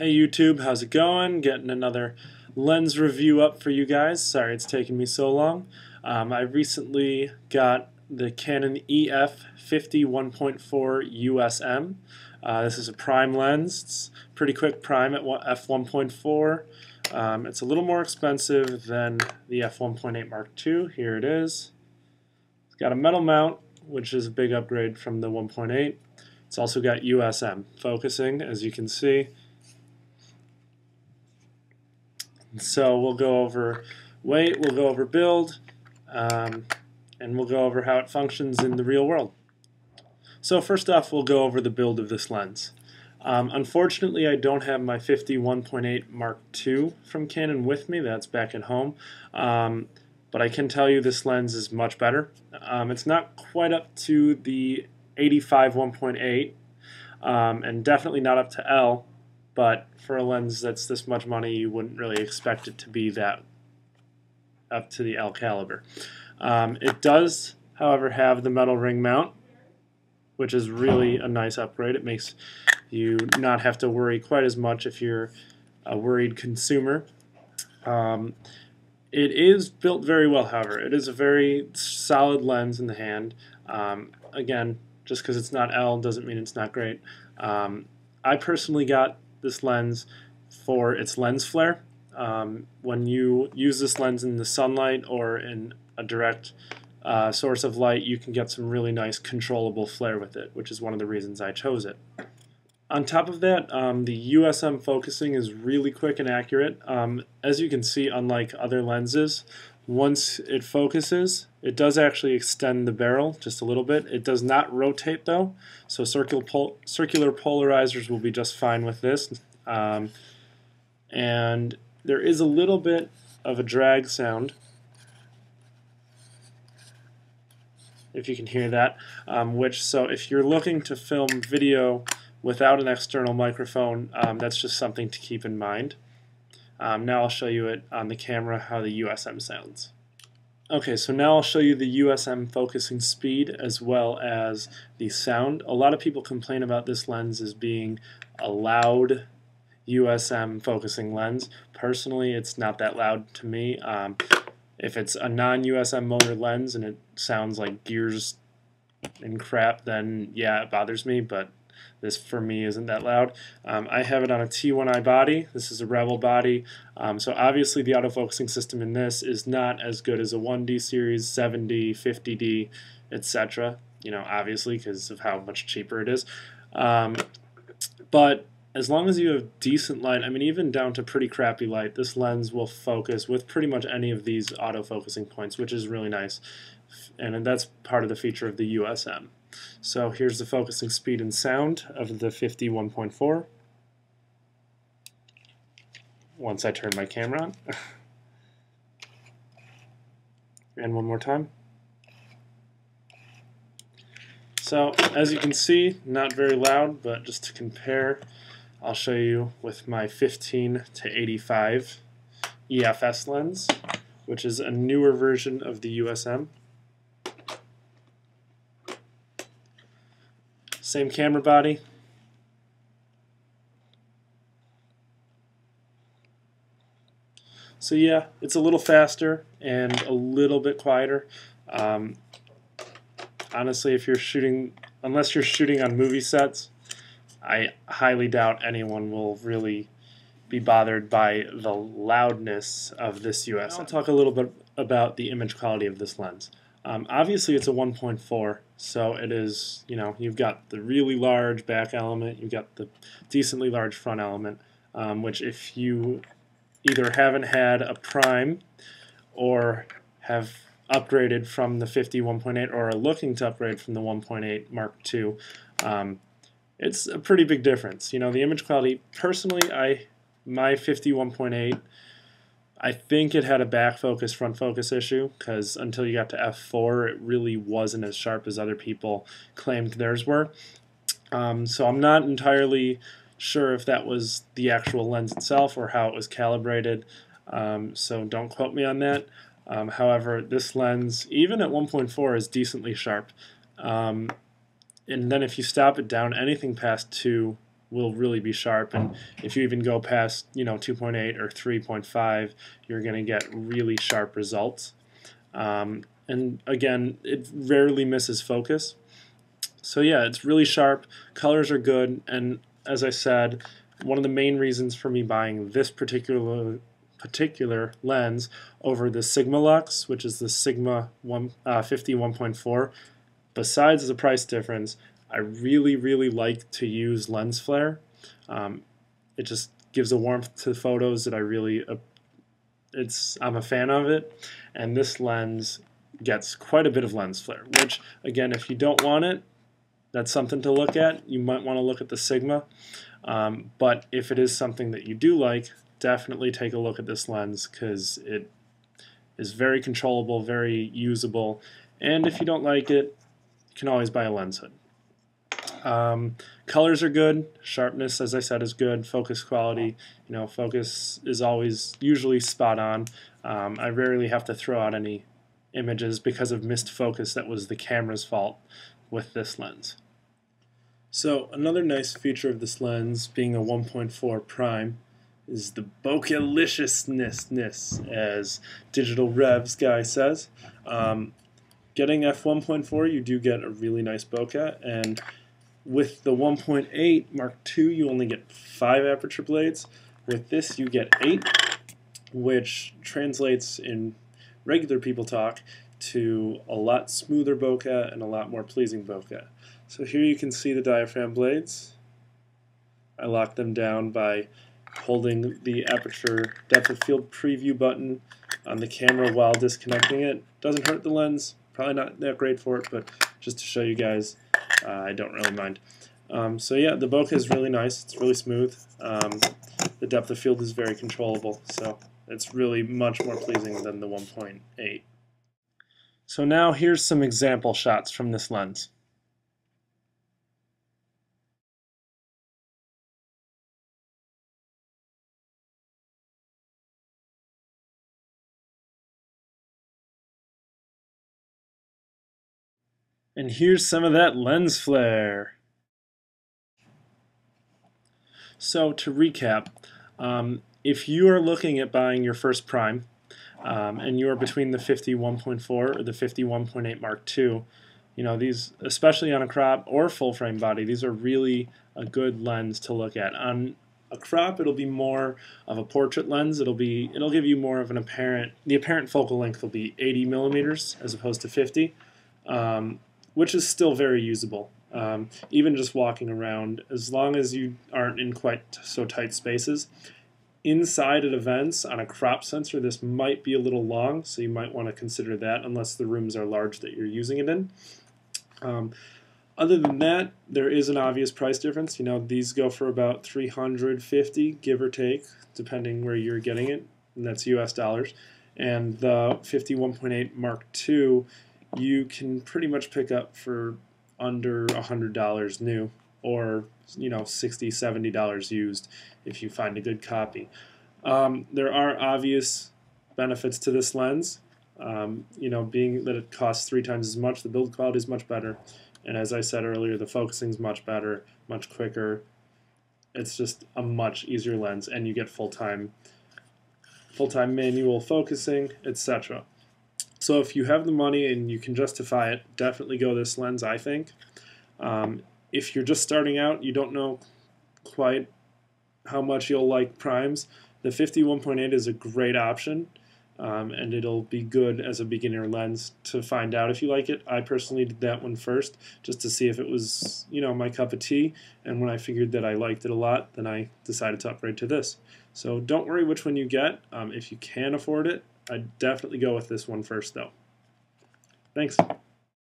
Hey YouTube, how's it going? Getting another lens review up for you guys. Sorry it's taken me so long. I recently got the Canon EF 1.4 USM. This is a prime lens. It's pretty quick prime at f1.4. It's a little more expensive than the f1.8 Mark II. Here it is. It's got a metal mount, which is a big upgrade from the 1.8. It's also got USM focusing, as you can see. So we'll go over weight, we'll go over build, and we'll go over how it functions in the real world. So first off, we'll go over the build of this lens. Unfortunately, I don't have my 1.8 Mark II from Canon with me. That's back at home. But I can tell you this lens is much better. It's not quite up to the 85 1.8, and definitely not up to L. But for a lens that's this much money, you wouldn't really expect it to be that up to the L caliber. It does, however, have the metal ring mount, which is really a nice upgrade. It makes you not have to worry quite as much if you're a worried consumer. It is built very well, however. It is a very solid lens in the hand. Again, just because it's not L doesn't mean it's not great. I personally got this lens for its lens flare. When you use this lens in the sunlight or in a direct source of light, you can get some really nice controllable flare with it, which is one of the reasons I chose it. On top of that, the USM focusing is really quick and accurate. As you can see, unlike other lenses, once it focuses, it does actually extend the barrel just a little bit. It does not rotate though, so circular polarizers will be just fine with this. And there is a little bit of a drag sound, if you can hear that, so if you're looking to film video without an external microphone, that's just something to keep in mind. Now I'll show you it on the camera how the USM sounds. Okay, so now I'll show you the USM focusing speed as well as the sound. A lot of people complain about this lens as being a loud USM focusing lens. Personally, it's not that loud to me. If it's a non-USM motor lens and it sounds like gears and crap, then yeah, it bothers me, but this for me isn't that loud. I have it on a T1i body. This is a Rebel body. So obviously the autofocusing system in this is not as good as a 1D series, 7D, 50D, etc. You know, obviously because of how much cheaper it is. But as long as you have decent light, I mean even down to pretty crappy light, this lens will focus with pretty much any of these autofocusing points, which is really nice. And that's part of the feature of the USM. So here's the focusing speed and sound of the 1.4. Once I turn my camera on. And one more time. So as you can see, not very loud, but just to compare, I'll show you with my 15 to 85 EFS lens, which is a newer version of the USM. Same camera body. So yeah, it's a little faster and a little bit quieter. Honestly, if you're shooting, unless you're shooting on movie sets, I highly doubt anyone will really be bothered by the loudness of this USM. I'll talk a little bit about the image quality of this lens. Obviously it's a 1.4, so it is, you know, you've got the really large back element, you've got the decently large front element, which if you either haven't had a prime or have upgraded from the 1.8 or are looking to upgrade from the 1.8 Mark II, it's a pretty big difference. You know, the image quality, personally, my 1.8, I think it had a back focus, front focus issue, because until you got to f4, it really wasn't as sharp as other people claimed theirs were. So I'm not entirely sure if that was the actual lens itself or how it was calibrated, so don't quote me on that. However, this lens, even at 1.4, is decently sharp. And then if you stop it down anything past 2, will really be sharp, and if you even go past 2.8 or 3.5, you're going to get really sharp results. And again, it rarely misses focus. So yeah, it's really sharp, colors are good, and as I said, one of the main reasons for me buying this particular lens over the Sigma Lux, which is the Sigma 50 1.4, besides the price difference, I really like to use lens flare. It just gives a warmth to the photos that I'm a fan of it, and this lens gets quite a bit of lens flare, which again, if you don't want it, that's something to look at. You might want to look at the Sigma, but if it is something that you do like, definitely take a look at this lens because it is very controllable, very usable, and if you don't like it, you can always buy a lens hood. Colors are good, sharpness, as I said, is good, focus quality, focus is usually spot on. I rarely have to throw out any images because of missed focus that was the camera's fault with this lens. So another nice feature of this lens, being a 1.4 prime, is the bokeh-liciousness, as Digital Revs guy says. Getting f1.4, you do get a really nice bokeh, and with the 1.8 Mark II, you only get 5 aperture blades. With this, you get 8, which translates in regular people talk to a lot smoother bokeh and a lot more pleasing bokeh. So here you can see the diaphragm blades. I lock them down by holding the aperture depth of field preview button on the camera while disconnecting it. Doesn't hurt the lens, probably not that great for it, but just to show you guys, I don't really mind. So yeah, the bokeh is really nice, it's really smooth. The depth of field is very controllable, so it's really much more pleasing than the 1.8. So now here's some example shots from this lens. And here's some of that lens flare. So to recap, if you are looking at buying your first prime, and you are between the 50 1.4 or the 50 1.8 Mark II, these, especially on a crop or full frame body, these are really a good lens to look at. On a crop, it'll be more of a portrait lens. It'll give you more of the apparent focal length will be 80 millimeters as opposed to 50, which is still very usable. Even just walking around, as long as you aren't in quite so tight spaces. Inside at events, on a crop sensor, this might be a little long, so you might want to consider that unless the rooms are large that you're using it in. Other than that, there is an obvious price difference. These go for about $350, give or take, depending where you're getting it, and that's US dollars. And the 50 1.8 Mark II, you can pretty much pick up for under $100 new, or $60, $70 used if you find a good copy. There are obvious benefits to this lens. Being that it costs 3 times as much, the build quality is much better, and as I said earlier, the focusing is much better, much quicker. It's just a much easier lens, and you get full-time manual focusing, etc. So if you have the money and you can justify it, definitely go this lens, I think. If you're just starting out, you don't know quite how much you'll like primes, the 50 1.8 is a great option, and it'll be good as a beginner lens to find out if you like it. I personally did that one first just to see if it was my cup of tea, and when I figured that I liked it a lot, then I decided to upgrade to this. So don't worry which one you get. If you can afford it, I'd definitely go with this one first though. Thanks.